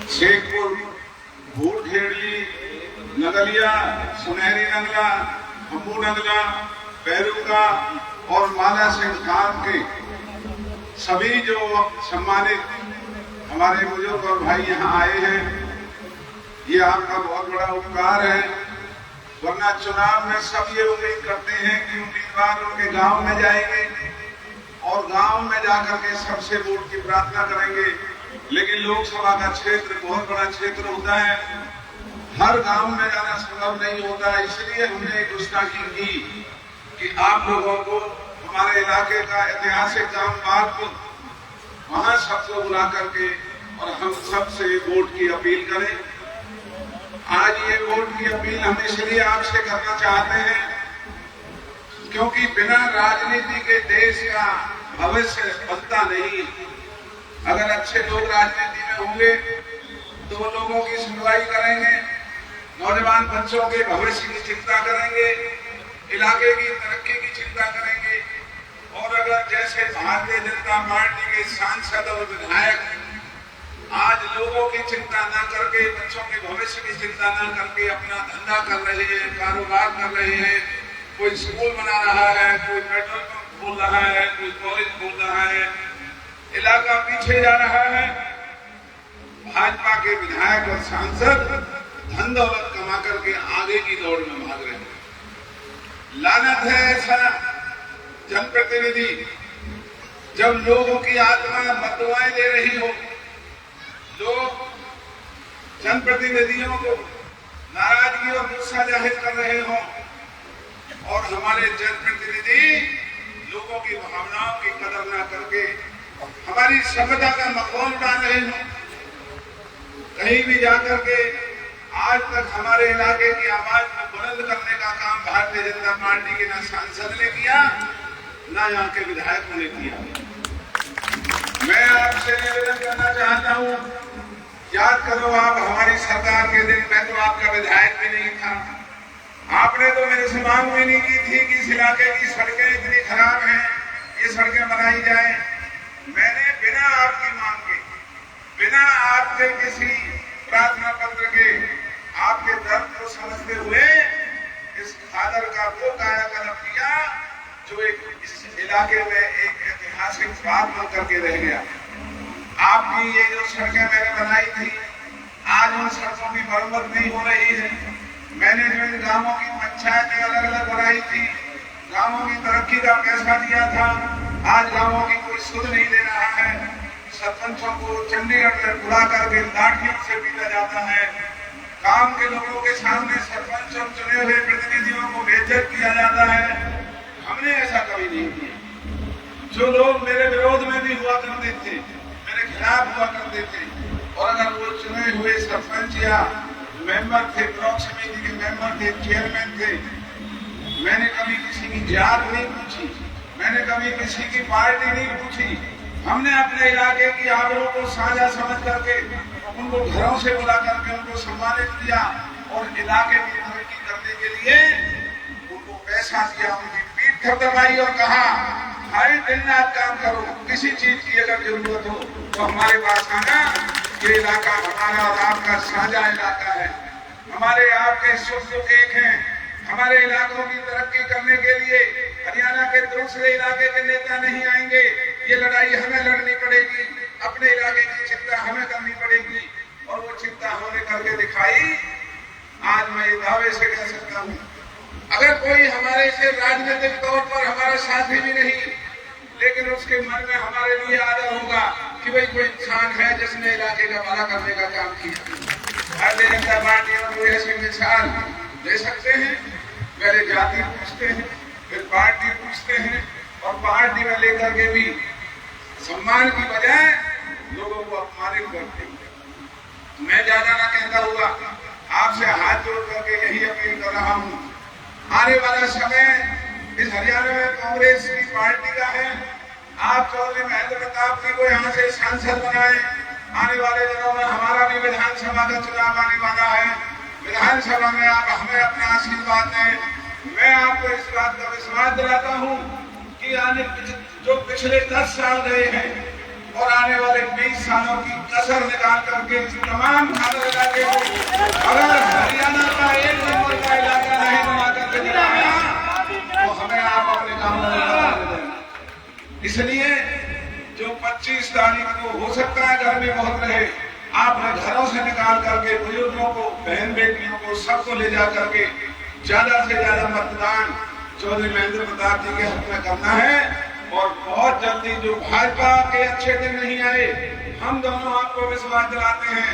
शेखपुर, भूरखेड़ी, नगलिया, सुनहरी नगला, खम्बू नगला, पैरूका और माला सिंह खान के सभी जो सम्मानित हमारे बुजुर्ग और भाई यहाँ आए हैं, ये आपका बहुत बड़ा उपकार है। वरना चुनाव में सब ये उम्मीद करते हैं कि उम्मीदवार उनके गांव में जाएंगे और गांव में जाकर के सबसे वोट की प्रार्थना करेंगे, लेकिन लोकसभा का क्षेत्र बहुत बड़ा क्षेत्र होता है, हर गांव में जाना संभव नहीं होता। इसलिए हमने एक गुस्ताखी की कि आप लोगों को हमारे इलाके का ऐतिहासिक गांव बागपुर, वहां सबको बुला करके और हम सबसे वोट की अपील करें। आज ये वोट की अपील हम इसलिए आपसे करना चाहते हैं क्योंकि बिना राजनीति के देश का भविष्य बनता नहीं। अगर अच्छे लोग राजनीति में होंगे तो वो लोगों की सुनवाई करेंगे, नौजवान बच्चों के भविष्य की चिंता करेंगे, इलाके की तरक्की की चिंता करेंगे। और अगर जैसे भारतीय जनता पार्टी के सांसद और विधायक आज लोगों की चिंता न करके, बच्चों के भविष्य की चिंता न करके अपना धंधा कर रहे हैं, कारोबार कर रहे हैं, कोई स्कूल बना रहा है, कोई पेट्रोल पंप खोल रहा है, कोई कॉलेज खोल रहा है, इलाका पीछे जा रहा है। भाजपा के विधायक और सांसद धन दौलत कमा करके आगे की दौड़ में भाग रहे हैं। लानत है ऐसा जनप्रतिनिधि जब लोगों की आत्मा बददुआएं दे रही हो, लोग जनप्रतिनिधियों को नाराजगी और गुस्सा जाहिर कर रहे हो और हमारे जनप्रतिनिधि लोगों की भावनाओं की कदर न करके हमारी सभ्यता का मखौल उड़ा रहे हो। कहीं भी जाकर के आज तक हमारे इलाके की आवाज को बुलंद करने का काम भारतीय जनता पार्टी के न सांसद ने किया, न यहाँ के विधायकों ने किया। मैं आपसे निवेदन करना चाहता हूँ, याद करो आप हमारी सरकार के दिन मैं तो आपका विधायक भी नहीं था, आपने तो मेरे से मांग भी नहीं की थी कि इस इलाके की सड़कें इतनी खराब हैं, ये सड़कें बनाई जाए। मैंने बिना आपकी मांग के, बिना आपके किसी प्रार्थना पत्र के, आपके दर्द को समझते हुए इस खादर का वो कायाकल्प किया जो एक इस इलाके में एक ऐतिहासिक बात बन करके रह गया। आपकी ये जो सड़कें मैंने बनाई थी, आज उन सड़कों की मरम्मत नहीं हो रही है। मैंने जो इन गांवों की पंचायतें अलग अलग बनाई थी, गांवों की तरक्की का पैसा दिया था, आज गांवों की कोई सुध नहीं दे रहा है। सरपंचों को चंडीगढ़ में बुला करके लाठियों से पीटा जाता है। काम के लोगों के सामने सरपंच और चुने हुए प्रतिनिधियों को बेइज्जत किया जाता है। हमने ऐसा कभी नहीं किया। जो लोग मेरे विरोध में भी हुआ करते थे, मेरे खिलाफ हुआ करते थे, और अगर वो चुने हुए सरपंच या मेंबर थे, ब्लॉक समिति के मेंबर थे, चेयरमैन थे, मैंने कभी किसी की जात नहीं पूछी, मैंने कभी किसी की पार्टी नहीं पूछी। हमने अपने इलाके की आबरू को साझा समझ करके उनको घरों से बुला करके उनको सम्मानित किया और इलाके की तरक्की करने के लिए उनको पैसा दिया, उनकी पीठ थपथपाई और कहा भाई दिन रात काम करो, किसी चीज की अगर जरूरत हो तो हमारे पास आना, ये इलाका हमारा और आपका साझा इलाका है, हमारे आपके सुख दुख एक हैं। हमारे इलाकों की तरक्की करने के लिए हरियाणा के दूसरे इलाके के नेता नहीं आएंगे, ये लड़ाई हमें लड़नी पड़ेगी, अपने इलाके की चिंता हमें करनी पड़ेगी और वो चिंता हमने करके दिखाई। आज मैं ये दावे से कह सकता हूँ, अगर कोई हमारे से राजनीतिक तौर पर हमारा साथी भी नहीं, लेकिन उसके मन में हमारे लिए आदर होगा कि भाई कोई इंसान है जिसने इलाके का भला करने का काम किया। भारतीय जनता पार्टी और कोई ऐसी मिसाल दे सकते हैं, पहले जाति पूछते हैं, फिर पार्टी पूछते हैं और पार्टी में लेकर के भी सम्मान की बजाय लोगों को अपमानित करते हैं। मैं ज्यादा ना कहता हुआ आपसे हाथ जोड़ करके यही अपील कर रहा हूँ, आने वाला समय इस हरियाणा में कांग्रेस की पार्टी का है। आप चौधरी महेंद्र प्रताप जी को यहाँ से सांसद बनाए। आने वाले दिनों में हमारा भी विधानसभा का चुनाव आने वाला है, विधानसभा में आप हमें अपना आशीर्वाद दें। मैं आपको इस बात का विश्वास दिलाता हूँ कि जो पिछले 10 साल गए हैं और आने वाले 22 सालों की कसर निकाल करके तमाम खादर इलाके को अगर हरियाणा का एक नंबर का इलाका नहीं बना करके दिखाया तो हमें आप अपने काम में लगा दें। इसलिए जो 25 तारीख को हो सकता है गर्मी बहुत रहे, आपने घरों से निकाल करके बुजुर्गों को, बहन बेटियों को, सबको ले जा करके ज्यादा से ज्यादा मतदान चौधरी महेंद्र प्रताप जी के हक में करना है। और बहुत जल्दी जो भाजपा के अच्छे दिन नहीं आए, हम दोनों आपको विश्वास दिलाते हैं।